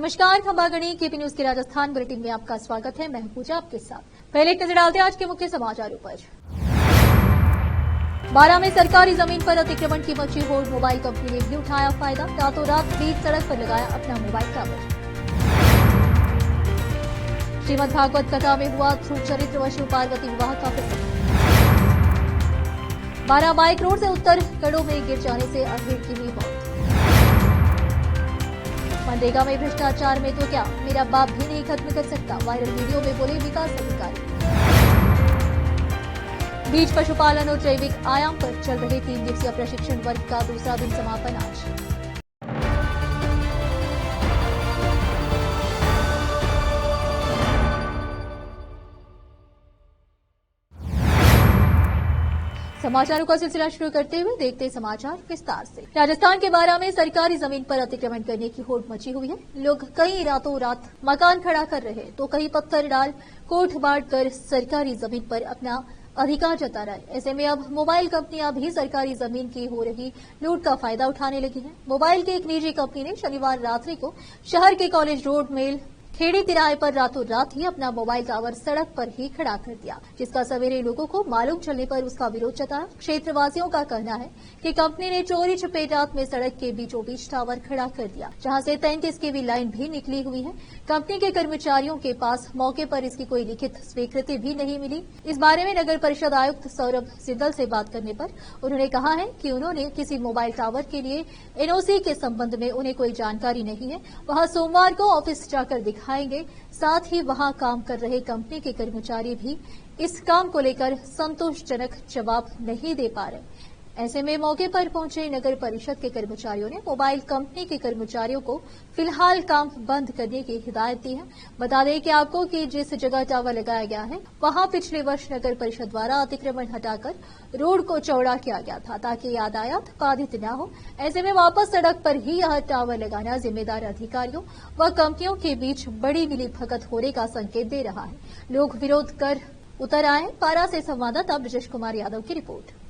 नमस्कार, खंबागणी KP news के Rajasthan bulletin में आपका स्वागत है। मैं हूं पूजा आपके साथ। पहले एक नजर डालते हैं आज के मुख्य समाचारों पर। बारां में सरकारी जमीन पर अतिक्रमण की मची होड़, मोबाइल कंपनी ने भी उठाया फायदा। रातों रात बीच सड़क पर लगाया अपना मोबाइल टावर। श्रीमद्भागवत कथा में हुआ ध्रुव चरित्र व शिव पार्वती विवाह का प्रसंग। बारां बाइक रोड से उत्तर कड़ों में गिर जाने से अधेड़ की हुई मौत। मनरेगा में भ्रष्टाचार में तो क्या, मेरा बाप भी नहीं खत्म कर सकता, वायरल वीडियो में बोले विकास अधिकारी। बीज पशुपालन और जैविक आयाम पर चल रहे 3 दिवसीय प्रशिक्षण वर्ग का दूसरा दिन समापन आज। समाचारों का सिलसिला शुरू करते हुए देखते समाचार विस्तार से। राजस्थान के बारां में सरकारी जमीन पर अतिक्रमण करने की होड़ मची हुई है। लोग कई रातों रात मकान खड़ा कर रहे तो कहीं पत्थर डाल कोठ बांट कर सरकारी जमीन पर अपना अधिकार जता रहा है। ऐसे में अब मोबाइल कंपनियां भी सरकारी जमीन की हो रही लूट का फायदा उठाने लगी हैं। मोबाइल की एक निजी कंपनी ने शनिवार रात्रि को शहर के कॉलेज रोड मेल खेड़ी तिराहे पर रातों रात ही अपना मोबाइल टावर सड़क पर ही खड़ा कर दिया, जिसका सवेरे लोगों को मालूम चलने पर उसका विरोध जताया। क्षेत्रवासियों का कहना है कि कंपनी ने चोरी छुपे रात में सड़क के बीचों बीच टावर खड़ा कर दिया, जहां से 33 kV लाइन भी निकली हुई है। कंपनी के कर्मचारियों के पास मौके पर इसकी कोई लिखित स्वीकृति भी नहीं मिली। इस बारे में नगर परिषद आयुक्त सौरभ सिंदल से बात करने पर उन्होंने कहा है कि उन्होंने किसी मोबाइल टावर के लिए एनओसी के संबंध में उन्हें कोई जानकारी नहीं है। वह सोमवार को ऑफिस जाकर दिखाएंगे। साथ ही वहां काम कर रहे कंपनी के कर्मचारी भी इस काम को लेकर संतोषजनक जवाब नहीं दे पा रहे। ऐसे में मौके पर पहुंचे नगर परिषद के कर्मचारियों ने मोबाइल कंपनी के कर्मचारियों को फिलहाल काम बंद करने की हिदायत दी है। बता दें कि आपको कि जिस जगह टावर लगाया गया है वहां पिछले वर्ष नगर परिषद द्वारा अतिक्रमण हटाकर रोड को चौड़ा किया गया था, ताकि यातायात बाधित न हो। ऐसे में वापस सड़क पर ही यह टावर लगाना जिम्मेदार अधिकारियों व कंपनियों के बीच बड़ी मिलीभगत होने का संकेत दे रहा है। लोग विरोध कर उतर आए। पारा से संवाददाता ब्रजेश कुमार यादव की रिपोर्ट।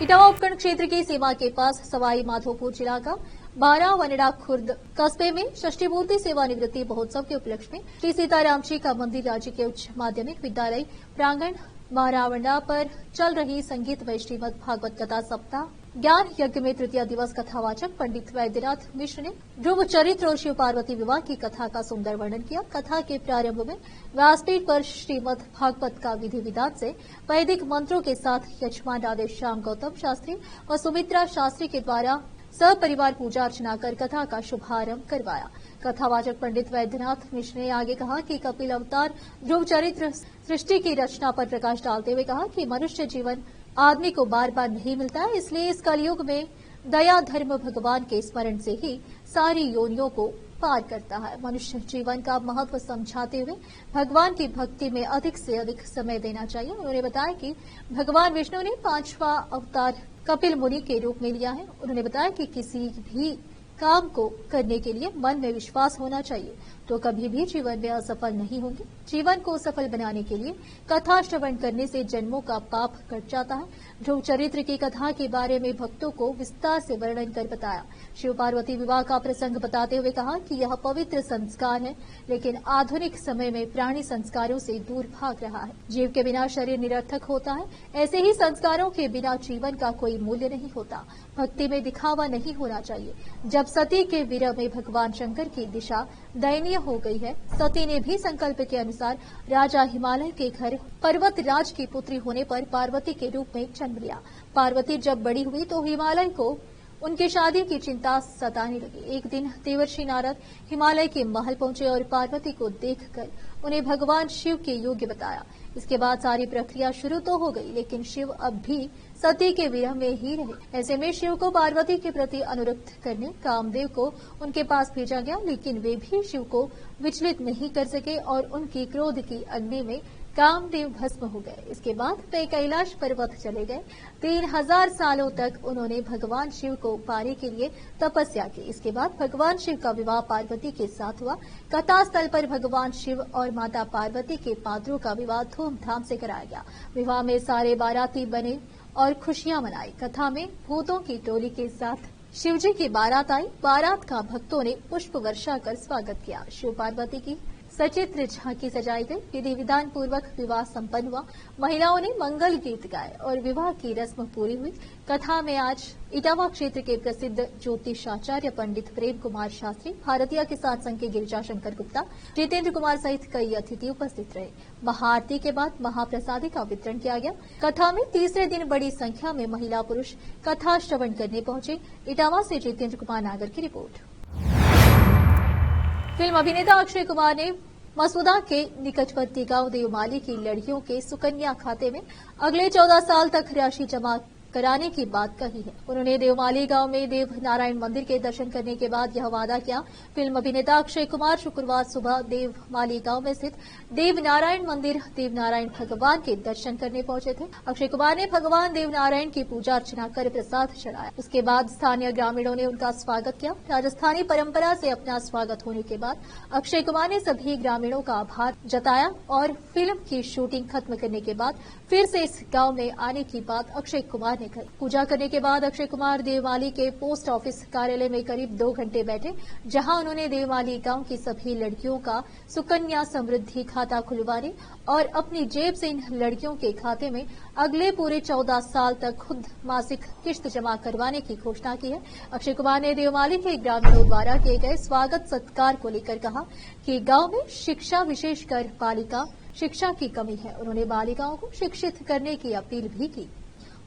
इटावा उपखंड क्षेत्र की सीमा के पास सवाई माधोपुर जिला का बारां वनडा खुर्द कस्बे में षष्ठीपूर्ति सेवानिवृत्ति महोत्सव के उपलक्ष्य में श्री सीताराम जी का मंदिर राज्य के उच्च माध्यमिक विद्यालय प्रांगण मारावंडा पर चल रही संगीत व श्रीमद भागवत कथा सप्ताह ज्ञान यज्ञ में तृतीय दिवस कथावाचक पंडित वैद्यनाथ मिश्र ने ध्रुव चरित्र और शिव पार्वती विवाह की कथा का सुंदर वर्णन किया। कथा के प्रारंभ में व्यासपीठ पर श्रीमद भागवत का विधि विधान से वैदिक मंत्रों के साथ यजमान राधेश्याम गौतम शास्त्री व सुमित्रा शास्त्री के द्वारा सपरिवार पूजा अर्चना कर कथा का शुभारंभ करवाया। कथावाचक पंडित वैद्यनाथ मिश्र ने आगे कहा कि कपिल अवतार ध्रुव चरित्र सृष्टि की रचना पर प्रकाश डालते हुए कहा कि मनुष्य जीवन आदमी को बार बार नहीं मिलता है, इसलिए इस कलयुग में दया धर्म भगवान के स्मरण से ही सारी योनियों को पार करता है। मनुष्य जीवन का महत्व समझाते हुए भगवान की भक्ति में अधिक से अधिक समय देना चाहिए। उन्होंने बताया कि भगवान विष्णु ने 5वां अवतार कपिल मुनि के रूप में लिया है। उन्होंने बताया कि किसी भी काम को करने के लिए मन में विश्वास होना चाहिए, तो कभी भी जीवन में असफल नहीं होंगे। जीवन को सफल बनाने के लिए कथा श्रवण करने से जन्मों का पाप कट जाता है। ध्रुव चरित्र की कथा के बारे में भक्तों को विस्तार से वर्णन कर बताया। शिव पार्वती विवाह का प्रसंग बताते हुए कहा कि यह पवित्र संस्कार है, लेकिन आधुनिक समय में प्राणी संस्कारों से दूर भाग रहा है। जीव के बिना शरीर निरर्थक होता है, ऐसे ही संस्कारों के बिना जीवन का कोई मूल्य नहीं होता। भक्ति में दिखावा नहीं होना चाहिए। जब सती के विरह में भगवान शंकर की दिशा दयनीय हो गई है, सती ने भी संकल्प के अनुसार राजा हिमालय के घर पर्वत राज की पुत्री होने पर पार्वती के रूप में जन्म लिया। पार्वती जब बड़ी हुई तो हिमालय को उनकी शादी की चिंता सताने लगी। एक दिन देवर्षि नारद हिमालय के महल पहुंचे और पार्वती को देखकर उन्हें भगवान शिव के योग्य बताया। इसके बाद सारी प्रक्रिया शुरू तो हो गई, लेकिन शिव अब भी सती के विरह में ही रहे। ऐसे में शिव को पार्वती के प्रति अनुरक्त करने कामदेव को उनके पास भेजा गया, लेकिन वे भी शिव को विचलित नहीं कर सके और उनकी क्रोध की अग्नि में कामदेव भस्म हो गए। इसके बाद वे कैलाश पर्वत चले गए। 3000 सालों तक उन्होंने भगवान शिव को पाने के लिए तपस्या की। इसके बाद भगवान शिव का विवाह पार्वती के साथ हुआ। कथा स्थल पर भगवान शिव और माता पार्वती के पात्रों का विवाह धूमधाम से कराया गया। विवाह में सारे बाराती बने और खुशियां मनाई। कथा में भूतों की टोली के साथ शिवजी की बारात आई। बारात का भक्तों ने पुष्प वर्षा कर स्वागत किया। शिव पार्वती की सचित्र झांकी सजाई गई। विधि विधान पूर्वक विवाह संपन्न हुआ। महिलाओं ने मंगल गीत गाए और विवाह की रस्म पूरी हुई। कथा में आज इटावा क्षेत्र के प्रसिद्ध ज्योतिषाचार्य पंडित प्रेम कुमार शास्त्री, भारतीय किसान संघ के गिरिजा शंकर गुप्ता, जितेंद्र कुमार सहित कई अतिथि उपस्थित रहे। महाआरती के बाद महाप्रसादी का वितरण किया गया। कथा में तीसरे दिन बड़ी संख्या में महिला पुरुष कथा श्रवण करने पहुंचे। इटावा से जितेंद्र कुमार नागर की रिपोर्ट। फिल्म अभिनेता अक्षय कुमार ने मसूदा के निकटवर्ती गांव देवमाली की लड़कियों के सुकन्या खाते में अगले 14 साल तक राशि जमा कराने की बात कही है। उन्होंने देवमाली गांव में देव नारायण मंदिर के दर्शन करने के बाद यह वादा किया। फिल्म अभिनेता अक्षय कुमार शुक्रवार सुबह देवमाली गांव में स्थित देव नारायण मंदिर देव नारायण भगवान के दर्शन करने पहुंचे थे। अक्षय कुमार ने भगवान देव नारायण की पूजा अर्चना कर प्रसाद चढ़ाया। उसके बाद स्थानीय ग्रामीणों ने उनका स्वागत किया। राजस्थानी परंपरा से अपना स्वागत होने के बाद अक्षय कुमार ने सभी ग्रामीणों का आभार जताया और फिल्म की शूटिंग खत्म करने के बाद फिर से इस गांव में आने की बात अक्षय कुमार ने कही। पूजा करने के बाद अक्षय कुमार देवमाली के पोस्ट ऑफिस कार्यालय में करीब 2 घंटे बैठे, जहां उन्होंने देवमाली गांव की सभी लड़कियों का सुकन्या समृद्धि खाता खुलवाने और अपनी जेब से इन लड़कियों के खाते में अगले पूरे 14 साल तक खुद मासिक किश्त जमा करवाने की घोषणा की है। अक्षय कुमार ने देवमाली के ग्रामीणों द्वारा किए गए स्वागत सत्कार को लेकर कहा कि गांव में शिक्षा, विशेषकर बालिका शिक्षा की कमी है। उन्होंने बालिकाओं को शिक्षित करने की अपील भी की।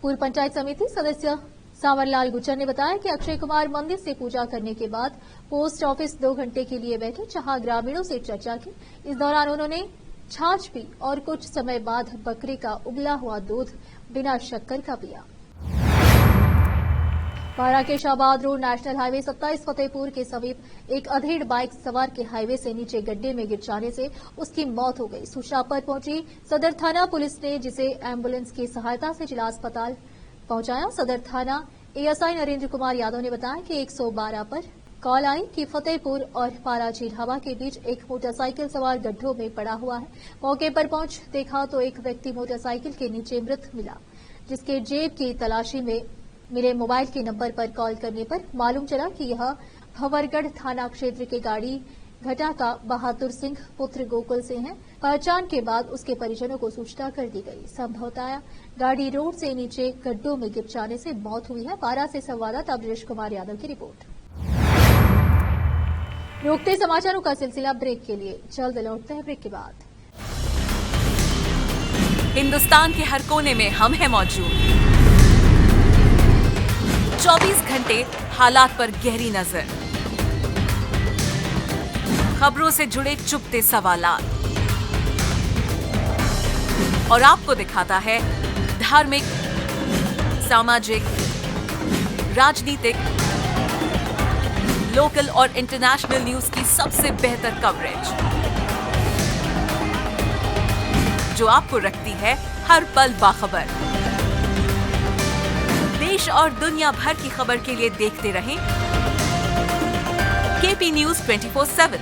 पूर्व पंचायत समिति सदस्य सांवरलाल गुज्जर ने बताया कि अक्षय कुमार मंदिर से पूजा करने के बाद पोस्ट ऑफिस 2 घंटे के लिए बैठे, जहां ग्रामीणों से चर्चा की। इस दौरान उन्होंने छाछ पी और कुछ समय बाद बकरी का उबला हुआ दूध बिना शक्कर का पिया। बारा के Shahabad road national highway 27 Fatehpur के समीप एक अधेड़ बाइक सवार के हाईवे से नीचे गड्ढे में गिर जाने से उसकी मौत हो गई। सूचना पर पहुंची सदर थाना पुलिस ने जिसे एम्बुलेंस की सहायता से जिला अस्पताल पहुंचाया। सदर थाना एएसआई नरेंद्र कुमार यादव ने बताया कि 112 पर कॉल आई कि फतेहपुर और पाराचीर हवा के बीच एक मोटरसाइकिल सवार गड्ढों में पड़ा हुआ है। मौके पर पहुंच देखा तो एक व्यक्ति मोटरसाइकिल के नीचे मृत मिला, जिसके जेब की तलाशी में मिले मोबाइल के नंबर पर कॉल करने पर मालूम चला कि यह भंवरगढ़ थाना क्षेत्र के गाड़ी घटा का बहादुर सिंह पुत्र गोकुल से है। पहचान के बाद उसके परिजनों को सूचना कर दी गई। संभवतः गाड़ी रोड से नीचे गड्ढों में गिर जाने से मौत हुई है। बारा से संवाददाता ब्रजेश कुमार यादव की रिपोर्ट। रोकते समाचारों का सिलसिला ब्रेक के लिए, जल्द लौटते हैं ब्रेक के बाद। हिंदुस्तान के हर कोने में हम हैं मौजूद। 24 घंटे हालात पर गहरी नजर, खबरों से जुड़े चुपते सवालात और आपको दिखाता है धार्मिक, सामाजिक, राजनीतिक, लोकल और इंटरनेशनल न्यूज की सबसे बेहतर कवरेज, जो आपको रखती है हर पल बाखबर। देश और दुनिया भर की खबर के लिए देखते रहें केपी न्यूज 24/7।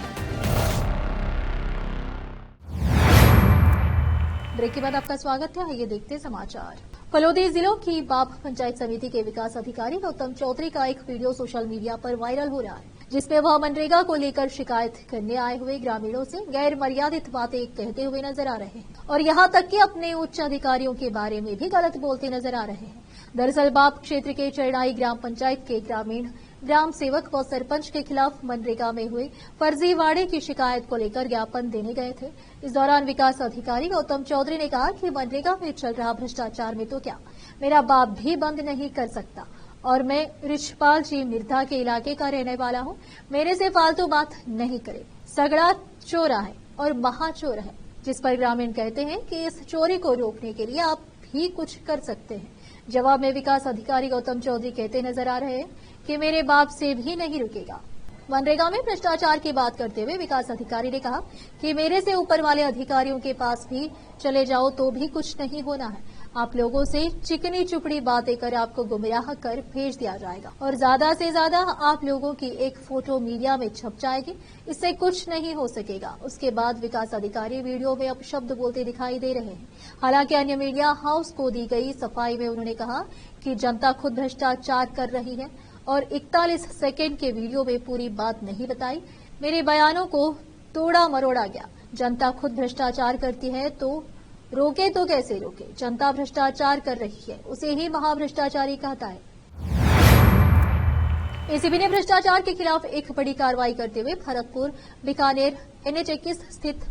ब्रेक के बाद आपका स्वागत है। ये देखते समाचार। फलोदी जिलों की बाप पंचायत समिति के विकास अधिकारी गौतम चौधरी का एक वीडियो सोशल मीडिया पर वायरल हो रहा है, जिसमें वह मनरेगा को लेकर शिकायत करने आए हुए ग्रामीणों से गैर मर्यादित बातें कहते हुए नजर आ रहे हैं और यहां तक कि अपने उच्च अधिकारियों के बारे में भी गलत बोलते नजर आ रहे हैं। दरअसल बाप क्षेत्र के चरणाई ग्राम पंचायत के ग्रामीण ग्राम सेवक व सरपंच के खिलाफ मनरेगा में हुए फर्जीवाड़े की शिकायत को लेकर ज्ञापन देने गए थे। इस दौरान विकास अधिकारी गौतम चौधरी ने कहा कि मनरेगा में चल रहा भ्रष्टाचार में तो क्या, मेरा बाप भी बंद नहीं कर सकता और मैं रिछपाल जी मिर्धा के इलाके का रहने वाला हूं। मेरे से फालतू बात नहीं करे। सगड़ा चोरा है और महाचोर है। जिस पर ग्रामीण कहते हैं कि इस चोरी को रोकने के लिए आप भी कुछ कर सकते हैं। जवाब में विकास अधिकारी गौतम चौधरी कहते नजर आ रहे हैं कि मेरे बाप से भी नहीं रुकेगा। मनरेगा में भ्रष्टाचार की बात करते हुए विकास अधिकारी ने कहा कि मेरे से ऊपर वाले अधिकारियों के पास भी चले जाओ तो भी कुछ नहीं होना है। आप लोगों से चिकनी चुपड़ी बातें कर आपको गुमराह कर भेज दिया जाएगा और ज्यादा से ज्यादा आप लोगों की एक फोटो मीडिया में छप जाएगी। इससे कुछ नहीं हो सकेगा। उसके बाद विकास अधिकारी वीडियो में अपशब्द बोलते दिखाई दे रहे हैं। हालांकि अन्य मीडिया हाउस को दी गई सफाई में उन्होंने कहा कि जनता खुद भ्रष्टाचार कर रही है और 41 सेकेंड के वीडियो में पूरी बात नहीं बताई। मेरे बयानों को तोड़ा मरोड़ा गया। जनता खुद भ्रष्टाचार करती है तो रोके तो कैसे रोके? जनता भ्रष्टाचार कर रही है, उसे ही महाभ्रष्टाचारी कहता है। एसीबी ने भ्रष्टाचार के खिलाफ एक बड़ी कार्रवाई करते हुए भरतपुर बीकानेर NH21 स्थित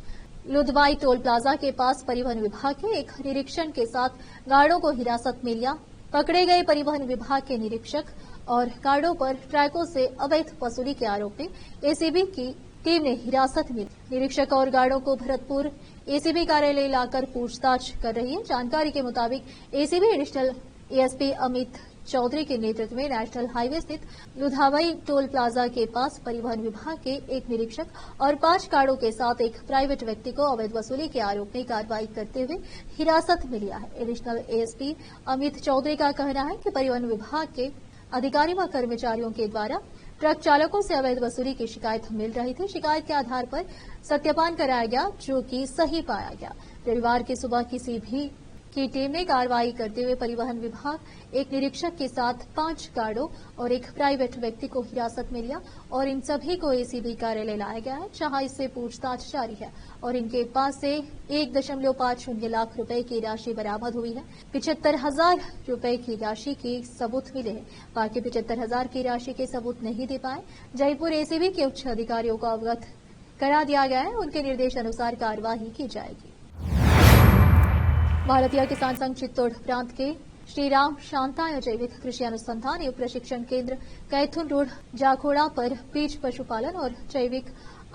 लुधवाई टोल प्लाजा के पास परिवहन विभाग के एक निरीक्षण के साथ गार्डों को हिरासत में लिया। पकड़े गए परिवहन विभाग के निरीक्षक और गार्डों पर ट्रकों से अवैध वसूली के आरोप में एसीबी की टीम ने हिरासत में निरीक्षक और गार्डों को भरतपुर एसीबी कार्यालय लाकर पूछताछ कर रही है। जानकारी के मुताबिक ACB additional ASP Amit Chaudhary के नेतृत्व में नेशनल हाईवे स्थित लुधावाई टोल प्लाजा के पास परिवहन विभाग के एक निरीक्षक और 5 गार्डों के साथ एक प्राइवेट व्यक्ति को अवैध वसूली के आरोप में कार्रवाई करते हुए हिरासत में लिया है। एडिशनल एएसपी अमित चौधरी का कहना है कि परिवहन विभाग के अधिकारी व कर्मचारियों के द्वारा ट्रक चालकों से अवैध वसूली की शिकायत मिल रही थी। शिकायत के आधार पर सत्यापन कराया गया, जो कि सही पाया गया। रविवार की सुबह किसी भी की टीम ने कार्रवाई करते हुए परिवहन विभाग एक निरीक्षक के साथ 5 गार्डों और एक प्राइवेट व्यक्ति को हिरासत में लिया और इन सभी को एसीबी कार्यालय लाया गया है, जहां इससे पूछताछ जारी है और इनके पास से 1.50 लाख रुपए की राशि बरामद हुई है। 75,000 रुपए की राशि के सबूत मिले हैं। बाकी 75,000 की राशि के सबूत नहीं दे पाए। जयपुर एसीबी के उच्च अधिकारियों को अवगत करा दिया गया है। उनके निर्देश अनुसार कार्यवाही की जाएगी। भारतीय किसान संघ चित्तौड़ प्रांत के श्री राम शांताय जैविक कृषि अनुसंधान एवं प्रशिक्षण केंद्र कैथुन रोड जाखोड़ा पर बीज पशुपालन और जैविक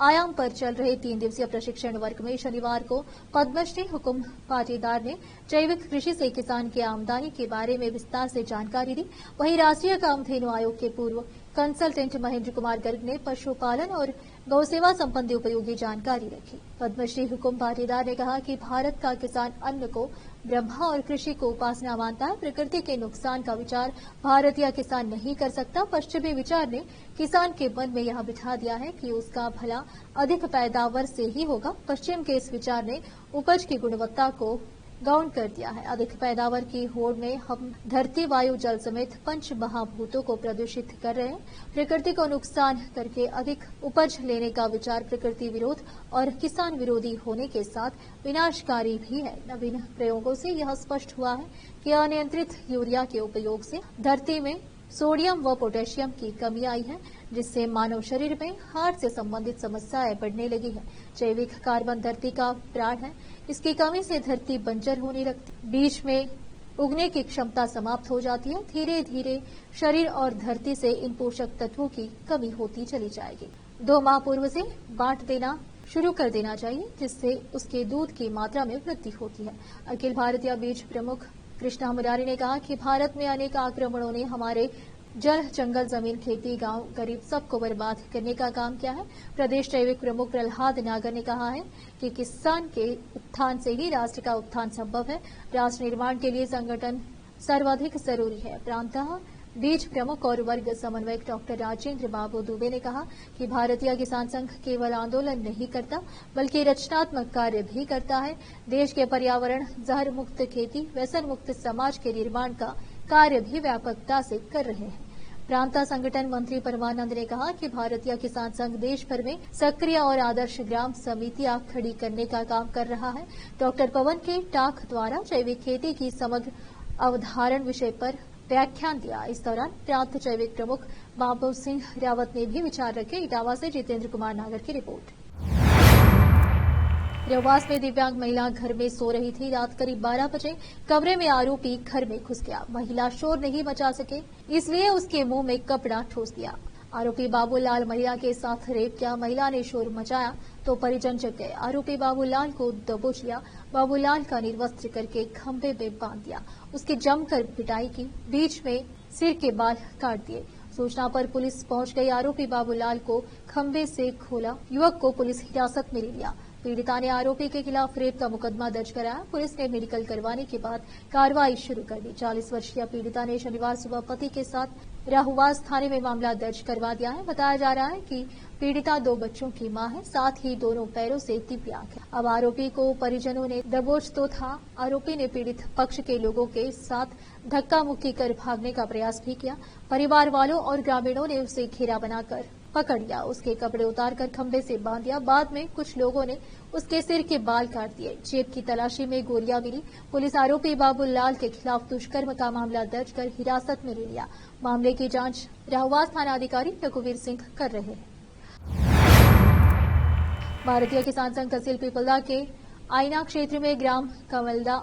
आयाम पर चल रहे 3 दिवसीय प्रशिक्षण वर्ग में शनिवार को पद्मश्री हुकुम पाटीदार ने जैविक कृषि से किसान की आमदनी के बारे में विस्तार से जानकारी दी। वहीं राष्ट्रीय कामधेनु आयोग के पूर्व कंसल्टेंट महेंद्र कुमार गर्ग ने पशुपालन और गौसेवा संबंधी उपयोगी जानकारी रखी। पद्मश्री हुकुम पाटीदार ने कहा कि भारत का किसान अन्न को ब्रह्मा और कृषि को उपासना मानता है। प्रकृति के नुकसान का विचार भारतीय किसान नहीं कर सकता। पश्चिमी विचार ने किसान के मन में यह बिठा दिया है कि उसका भला अधिक पैदावार से ही होगा। पश्चिम के इस विचार ने उपज की गुणवत्ता को गौण कर दिया है। अधिक पैदावार की होड़ में हम धरती, वायु, जल समेत 5 महाभूतों को प्रदूषित कर रहे हैं। प्रकृति को नुकसान करके अधिक उपज लेने का विचार प्रकृति विरोध और किसान विरोधी होने के साथ विनाशकारी भी है। नवीन प्रयोगों से यह स्पष्ट हुआ है कि अनियंत्रित यूरिया के उपयोग से धरती में सोडियम व पोटेशियम की कमी आई है, जिससे मानव शरीर में हार्ट से संबंधित समस्याएं बढ़ने लगी है। जैविक कार्बन धरती का प्राण है। इसकी कमी से धरती बंजर होने लगती, बीच में उगने की क्षमता समाप्त हो जाती है। धीरे धीरे शरीर और धरती से इन पोषक तत्वों की कमी होती चली जाएगी। 2 माह पूर्व से बांट देना शुरू कर देना चाहिए, जिससे उसके दूध की मात्रा में वृद्धि होती है। अखिल भारतीय बीज प्रमुख कृष्णा मुरारी ने कहा कि भारत में अनेक आक्रमणों ने हमारे जल, जंगल, जमीन, खेती, गांव, गरीब सबको बर्बाद करने का काम किया है। प्रदेश जैविक प्रमुख प्रहलाद नागर ने कहा है कि किसान के उत्थान से ही राष्ट्र का उत्थान संभव है। राष्ट्र निर्माण के लिए संगठन सर्वाधिक जरूरी है। प्रांतः बीज प्रमुख और वर्ग समन्वयक डॉक्टर राजेंद्र बाबू दुबे ने कहा कि भारतीय किसान संघ केवल आंदोलन नहीं करता, बल्कि रचनात्मक कार्य भी करता है। देश के पर्यावरण, जहर मुक्त खेती, व्यसन मुक्त समाज के निर्माण का कार्य भी व्यापकता से कर रहे हैं। प्रांत संगठन मंत्री परमानंद ने कहा कि भारतीय किसान संघ देश भर में सक्रिय और आदर्श ग्राम समितियां खड़ी करने का काम कर रहा है। डॉक्टर पवन के टाक द्वारा जैविक खेती की समग्र अवधारण विषय पर व्याख्यान दिया। इस दौरान प्रांत जैविक प्रमुख बाबू सिंह रावत ने भी विचार रखे। इटावा से जितेंद्र कुमार नागर की रिपोर्ट। देवास में दिव्यांग महिला घर में सो रही थी। रात करीब 12 बजे कमरे में आरोपी घर में घुस गया। महिला शोर नहीं मचा सके, इसलिए उसके मुंह में कपड़ा ठोस दिया। आरोपी बाबूलाल महिला के साथ रेप किया। महिला ने शोर मचाया तो परिजन जग गए। आरोपी बाबूलाल को दबोच लिया। बाबूलाल का निर्वस्त्र करके खंभे में बांध दिया। उसकी जमकर पिटाई की, बीच में सिर के बाल काट दिए। सूचना पर पुलिस पहुंच गई। आरोपी बाबूलाल को खंभे से खोला। युवक को पुलिस हिरासत में ले लिया। पीड़िता ने आरोपी के खिलाफ रेप का मुकदमा दर्ज कराया। पुलिस ने मेडिकल करवाने के बाद कार्रवाई शुरू कर दी। 40 वर्षीय पीड़िता ने शनिवार सुबह पति के साथ राहुवास थाने में मामला दर्ज करवा दिया है। बताया जा रहा है कि पीड़िता 2 बच्चों की मां है, साथ ही दोनों पैरों से दिव्यांग है। अब आरोपी को परिजनों ने दबोच तो था, आरोपी ने पीड़ित पक्ष के लोगों के साथ धक्का मुक्की कर भागने का प्रयास भी किया। परिवार वालों और ग्रामीणों ने उसे घेरा बनाकर पकड़ लिया, उसके कपड़े उतारकर खंभे से बांध दिया। बाद में कुछ लोगों ने उसके सिर के बाल काट दिए। जेब की तलाशी में गोलियां मिली। पुलिस आरोपी बाबूलाल के खिलाफ दुष्कर्म का मामला दर्ज कर हिरासत में ले लिया। मामले की जांच राहवास थानाधिकारी रघुवीर सिंह कर रहे हैं। भारतीय किसान संघ तहसील पीपलदा के आईना क्षेत्र में ग्राम कमलदा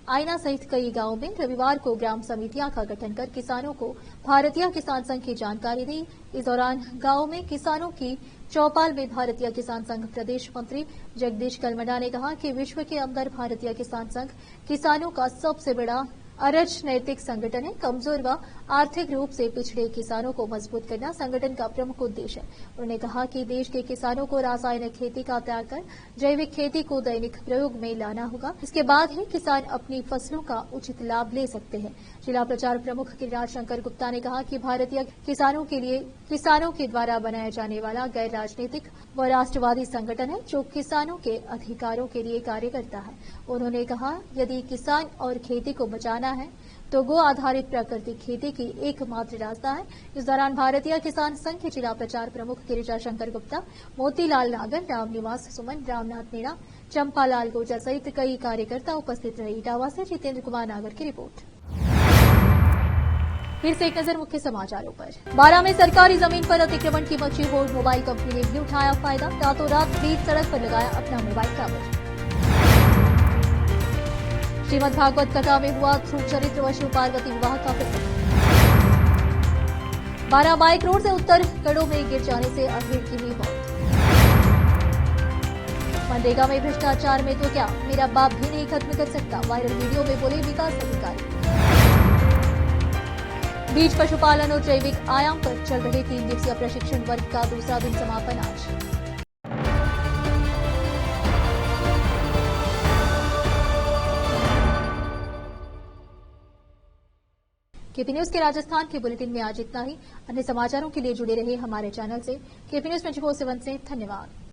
आईना सहित कई गांवों में रविवार को ग्राम समितियां का गठन कर किसानों को भारतीय किसान संघ की जानकारी दी। इस दौरान गांवों में किसानों की चौपाल में भारतीय किसान संघ प्रदेश मंत्री जगदीश कलमडा ने कहा कि विश्व के अंदर भारतीय किसान संघ किसानों का सबसे बड़ा अराजनैतिक संगठन है। कमजोर व आर्थिक रूप से पिछड़े किसानों को मजबूत करना संगठन का प्रमुख उद्देश्य है। उन्होंने कहा कि देश के किसानों को रासायनिक खेती का त्याग कर जैविक खेती को दैनिक प्रयोग में लाना होगा। इसके बाद ही किसान अपनी फसलों का उचित लाभ ले सकते हैं। जिला प्रचार प्रमुख गिरिराज शंकर गुप्ता ने कहा कि भारतीय किसानों के लिए किसानों के द्वारा बनाया जाने वाला गैर राजनीतिक व राष्ट्रवादी संगठन है जो किसानों के अधिकारों के लिए कार्य करता है। उन्होंने कहा यदि किसान और खेती को बचाना है तो गो आधारित प्राकृतिक खेती की एकमात्र रास्ता है। इस दौरान भारतीय किसान संघ के जिला प्रचार प्रमुख गिरिजा शंकर गुप्ता, मोतीलाल नागर, रामनिवास सुमन, रामनाथ मीणा, चंपालाल गुर्जर सहित कई कार्यकर्ता उपस्थित रहे। इटावा से जितेंद्र कुमार नागर की रिपोर्ट। फिर से एक नजर मुख्य समाचारों पर। 12 में सरकारी जमीन पर अतिक्रमण की मची होड़, मोबाइल कंपनी ने भी उठाया फायदा। रातों रात बीच सड़क पर लगाया अपना मोबाइल टावर। श्रीमद् भागवत कथा में हुआ ध्रुव चरित्र व शिव पार्वती विवाह का प्रसंग। 12 बाइक रोड से उत्तर गढ़ों में गिर जाने से अधेड़ की हुई मौत। मनरेगा में भ्रष्टाचार में तो क्या, मेरा बाप भी नहीं खत्म कर सकता, वायरल वीडियो में बोले विकास अधिकारी। बीज पशुपालन और जैविक आयाम पर चल रहे 3 दिवसीय प्रशिक्षण वर्ग का दूसरा दिन समापन आज। केपी न्यूज के राजस्थान के बुलेटिन में आज इतना ही। अन्य समाचारों के लिए जुड़े रहिए हमारे चैनल से। केपी न्यूज 24/7 से धन्यवाद।